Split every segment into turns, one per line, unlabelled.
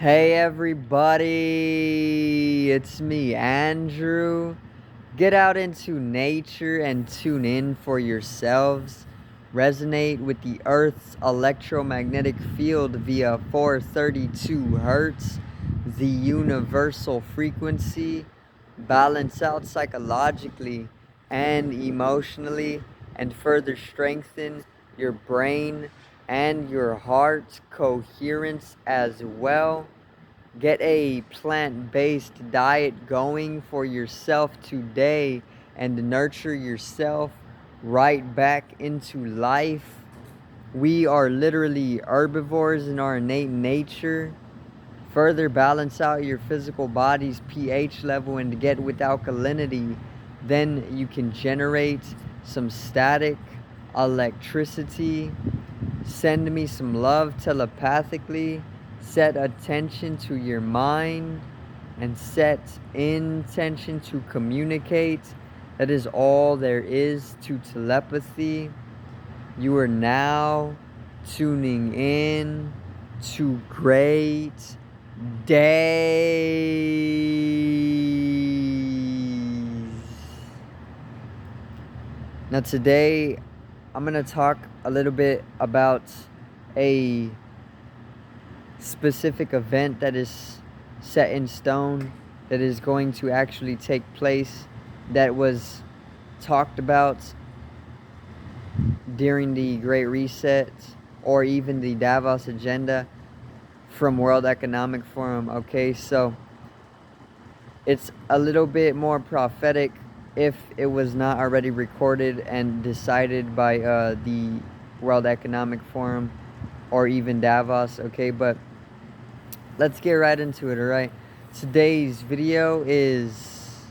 Hey everybody, it's me, Andrew. Get out into nature and tune in for yourselves. Resonate with the Earth's electromagnetic field via 432 hertz, the universal frequency. Balance out psychologically and emotionally, and further strengthen your brain and your heart coherence as well. Get a plant-based diet going for yourself today and nurture yourself right back into life. We are literally herbivores in our innate nature. Further balance out your physical body's pH level and get with alkalinity. Then you can generate some static electricity. Send me some love telepathically. Set attention to your mind and set intention to communicate. That is all there is to telepathy. You are now tuning in to great days. Now today I'm going to talk a little bit about a specific event that is set in stone, that is going to actually take place, that was talked about during the Great Reset or even the Davos agenda from World Economic Forum. Okay, so it's a little bit more prophetic if it was not already recorded and decided by the World Economic Forum or even Davos. Okay, but let's get right into it. All right, today's video is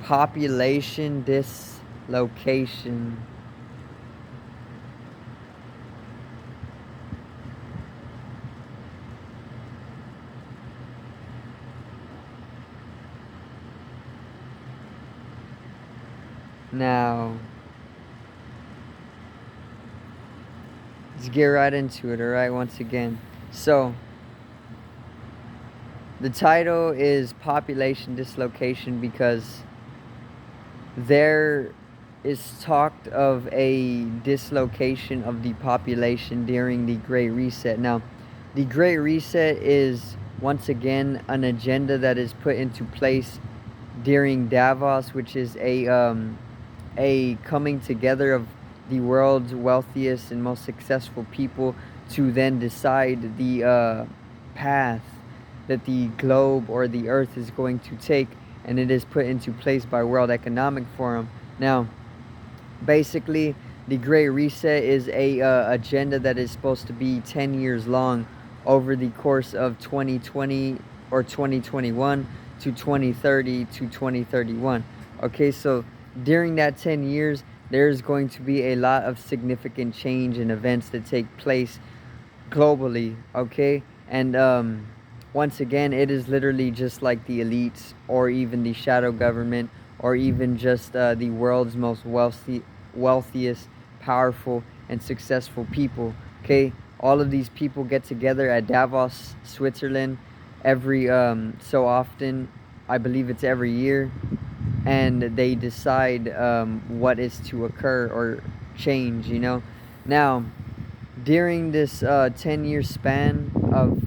population dislocation. Now, let's get right into it, alright, once again. So, the title is Population Dislocation because there is talked of a dislocation of the population during the Great Reset. Now, the Great Reset is, once again, an agenda that is put into place during Davos, which is a coming together of the world's wealthiest and most successful people to then decide the path that the globe or the earth is going to take, and it is put into place by World Economic Forum. Now, basically, the Great Reset is a agenda that is supposed to be 10 years long over the course of 2020 or 2021 to 2030 to 2031. Okay, so during that 10 years, there's going to be a lot of significant change and events that take place globally, okay? And once again, it is literally just like the elites or even the shadow government or even just the world's most wealthiest, powerful, and successful people, okay? All of these people get together at Davos, Switzerland, every so often. I believe it's every year, and they decide what is to occur or change, you know. Now, during this 10-year span of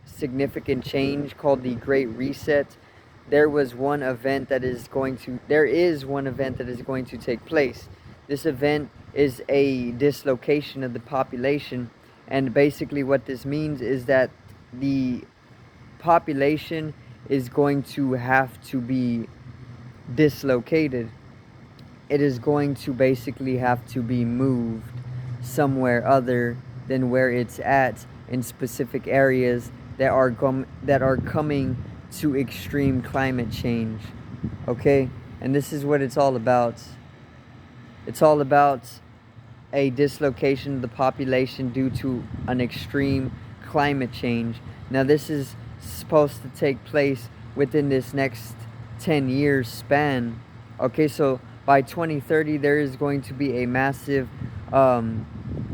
significant change called the Great Reset, there is one event that is going to take place. This event is a dislocation of the population, and basically what this means is that the population is going to have to be dislocated. It is going to basically have to be moved somewhere other than where it's at, in specific areas that are coming to extreme climate change. Okay, and this is what it's all about. It's all about a dislocation of the population due to an extreme climate change. Now, this is supposed to take place within this next 10 years span. Okay, so by 2030 there is going to be a massive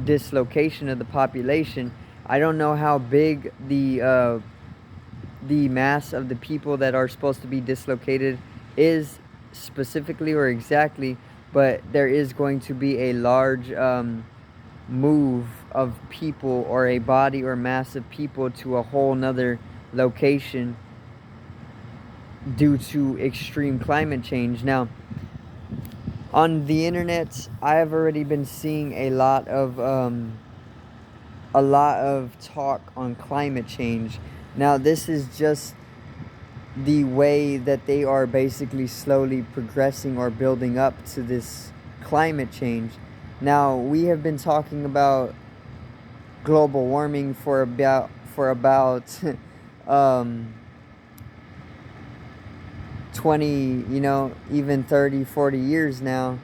dislocation of the population, I don't know how big the mass of the people that are supposed to be dislocated is specifically or exactly, but there is going to be a large move of people, or a body or mass of people, to a whole nother location due to extreme climate change. Now, on the internet, I have already been seeing a lot of talk on climate change. Now, this is just the way that they are basically slowly progressing or building up to this climate change. Now, we have been talking about global warming for about um 20, even 30, 40 years now.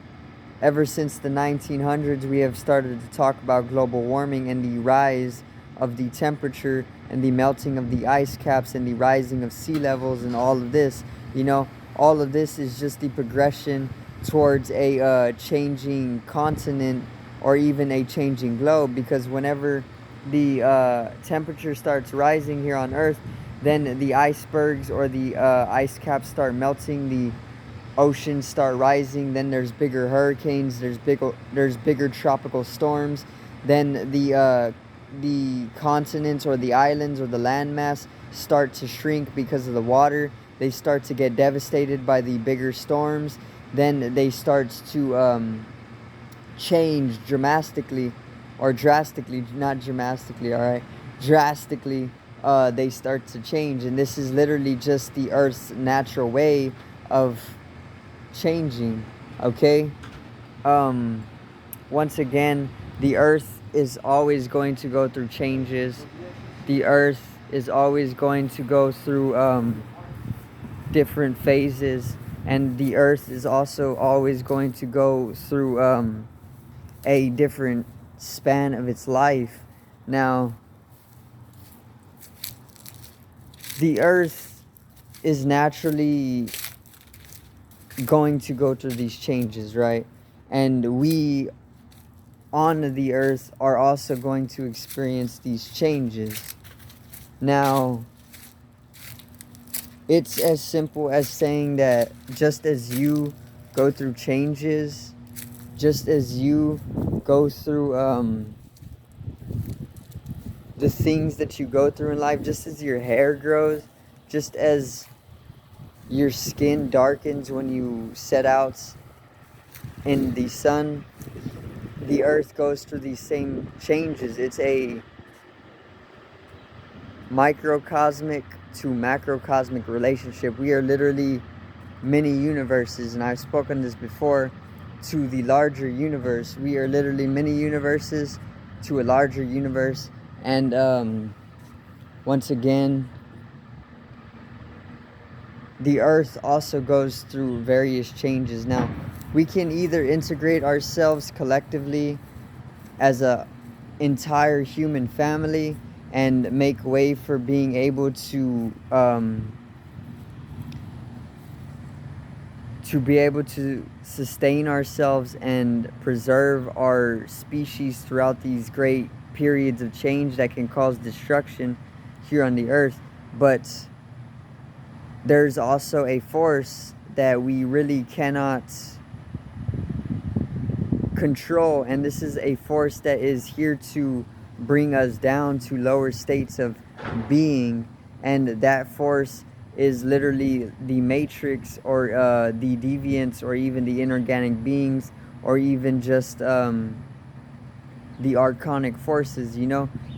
Ever since the 1900s, we have started to talk about global warming and the rise of the temperature and the melting of the ice caps and the rising of sea levels and all of this. All of this is just the progression towards a changing continent, or even a changing globe, because whenever the temperature starts rising here on Earth, then the icebergs or the ice caps start melting, the oceans start rising, then there's bigger hurricanes, there's bigger tropical storms, then the continents or the islands or the landmass start to shrink because of the water. They start to get devastated by the bigger storms. Then they start to change dramatically, or drastically, not dramatically, all right, drastically. They start to change, and this is literally just the Earth's natural way of changing. Okay. um Once again, the Earth is always going to go through changes. The Earth is always going to go through different phases, and the Earth is also always going to go through a different span of its life. Now, the Earth is naturally going to go through these changes, right? And we on the Earth are also going to experience these changes. Now, it's as simple as saying that just as you go through changes, just as you go through the things that you go through in life, just as your hair grows, just as your skin darkens when you set out in the sun, the Earth goes through these same changes. It's a microcosmic to macrocosmic relationship. We are literally many universes, and I've spoken this before, to the larger universe. We are literally many universes to a larger universe. And once again, the Earth also goes through various changes. Now, we can either integrate ourselves collectively as a entire human family and make way for being able to be able to sustain ourselves and preserve our species throughout these great periods of change that can cause destruction here on the Earth. But there's also a force that we really cannot control, and this is a force that is here to bring us down to lower states of being, and that force is literally the matrix, or the deviants, or even the inorganic beings, or even just the archonic forces.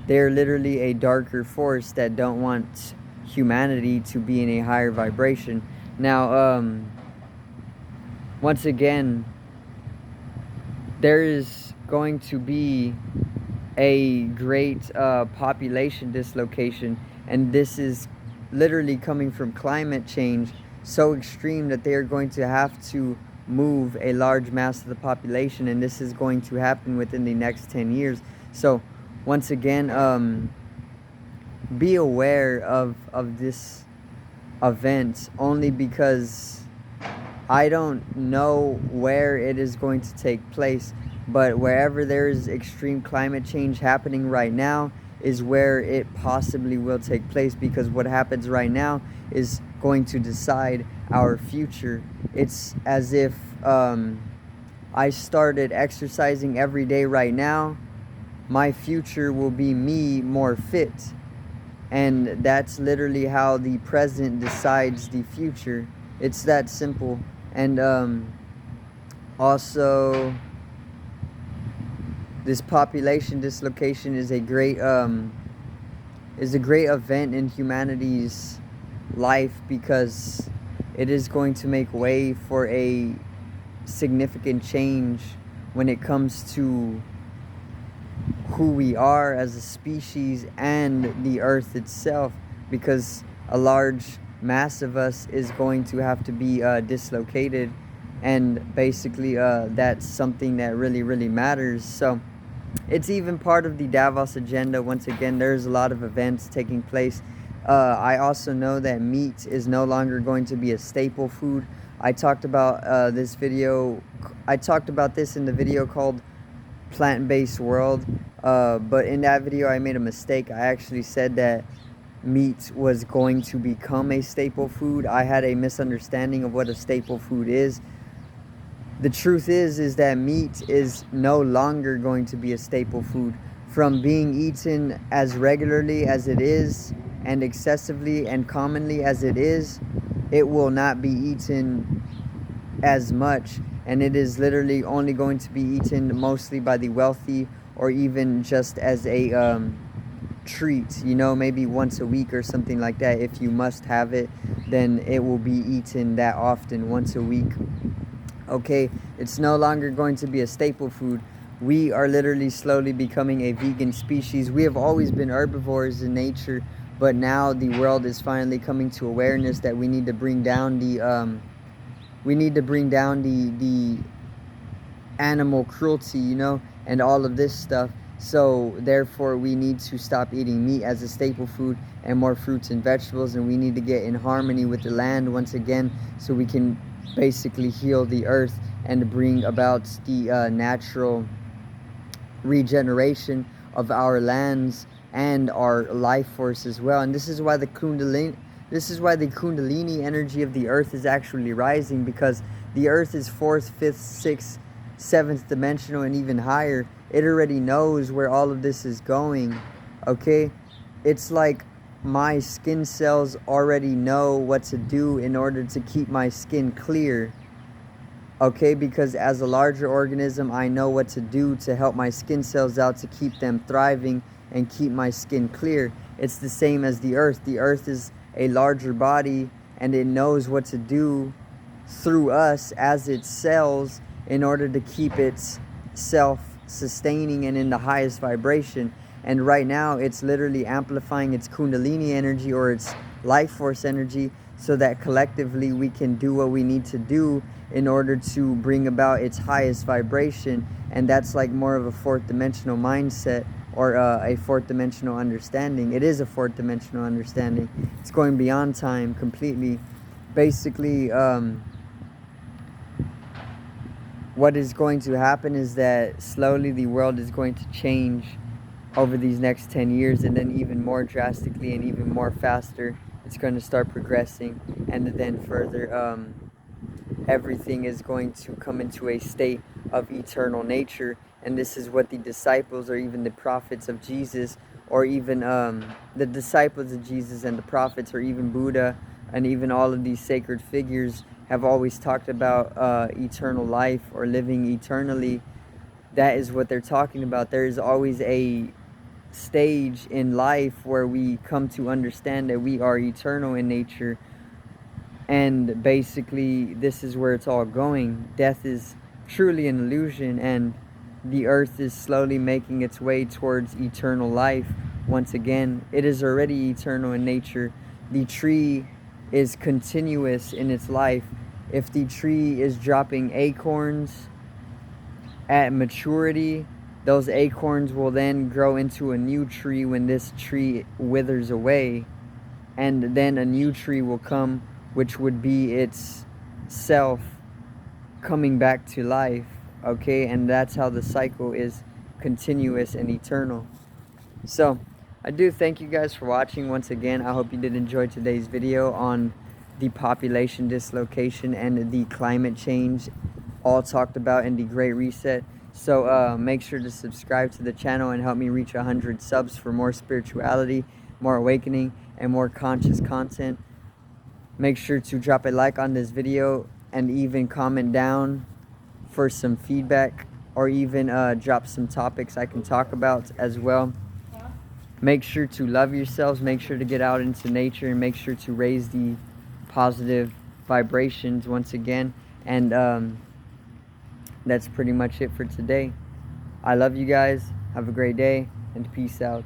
They're literally a darker force that don't want humanity to be in a higher vibration. Now, once again, there is going to be a great population dislocation, and this is literally coming from climate change so extreme that they are going to have to move a large mass of the population, and this is going to happen within the next 10 years. So once again, be aware of this event, only because I don't know where it is going to take place, but wherever there is extreme climate change happening right now, is where it possibly will take place, because what happens right now is going to decide our future. It's as if I started exercising every day right now, my future will be me more fit. And that's literally how the present decides the future. It's that simple. And also, this population dislocation is a great event in humanity's life, because it is going to make way for a significant change when it comes to who we are as a species and the earth itself, because a large mass of us is going to have to be dislocated, and basically that's something that really matters. So it's even part of the Davos agenda. Once again, there's a lot of events taking place. I also know that meat is no longer going to be a staple food. I talked about this in the video called Plant-Based World, but in that video I made a mistake. I actually said that meat was going to become a staple food. I had a misunderstanding of what a staple food is. The truth is that meat is no longer going to be a staple food. From being eaten as regularly as it is, and excessively and commonly as it is, it will not be eaten as much, and it is literally only going to be eaten mostly by the wealthy, or even just as a treat, maybe once a week or something like that. If you must have it, then it will be eaten that often, once a week. Okay, it's no longer going to be a staple food. We are literally slowly becoming a vegan species. We have always been herbivores in nature, but now the world is finally coming to awareness that we need to bring down the animal cruelty, and all of this stuff. So therefore we need to stop eating meat as a staple food, and more fruits and vegetables, and we need to get in harmony with the land once again, so we can basically heal the earth and bring about the natural regeneration of our lands and our life force as well. And this is why the Kundalini energy of the earth is actually rising, because the earth is 4th, 5th, 6th, 7th dimensional, and even higher. It already knows where all of this is going. Okay, it's like my skin cells already know what to do in order to keep my skin clear. Okay, because as a larger organism, I know what to do to help my skin cells out, to keep them thriving and keep my skin clear. It's the same as the earth. The earth is a larger body, and it knows what to do through us as its cells in order to keep its self-sustaining and in the highest vibration. And right now it's literally amplifying its Kundalini energy, or its life force energy, so that collectively we can do what we need to do in order to bring about its highest vibration. And that's like more of a 4th dimensional mindset, or a 4th dimensional understanding. It is a 4th dimensional understanding. It's going beyond time completely. Basically, what is going to happen is that slowly the world is going to change over these next 10 years, and then even more drastically and even more faster. It's going to start progressing, and then further everything is going to come into a state of eternal nature. And this is what the disciples, or even the prophets of Jesus, or even the disciples of Jesus and the prophets, or even Buddha, and even all of these sacred figures have always talked about eternal life, or living eternally. That is what they're talking about. There is always a stage in life where we come to understand that we are eternal in nature, and basically this is where it's all going. Death is truly an illusion, and the earth is slowly making its way towards eternal life. Once again, it is already eternal in nature. The tree is continuous in its life. If the tree is dropping acorns at maturity, those acorns will then grow into a new tree when this tree withers away, and then a new tree will come, which would be its self coming back to life. Okay, and that's how the cycle is continuous and eternal. So I do thank you guys for watching once again. I hope you did enjoy today's video on the population dislocation and the climate change, all talked about in the Great Reset. So make sure to subscribe to the channel and help me reach 100 subs for more spirituality, more awakening, and more conscious content. Make sure to drop a like on this video and even comment down for some feedback, or even drop some topics I can talk about as well. Make sure to love yourselves, make sure to get out into nature, and make sure to raise the positive vibrations once again. And that's pretty much it for today. I love you guys. Have a great day, and peace out.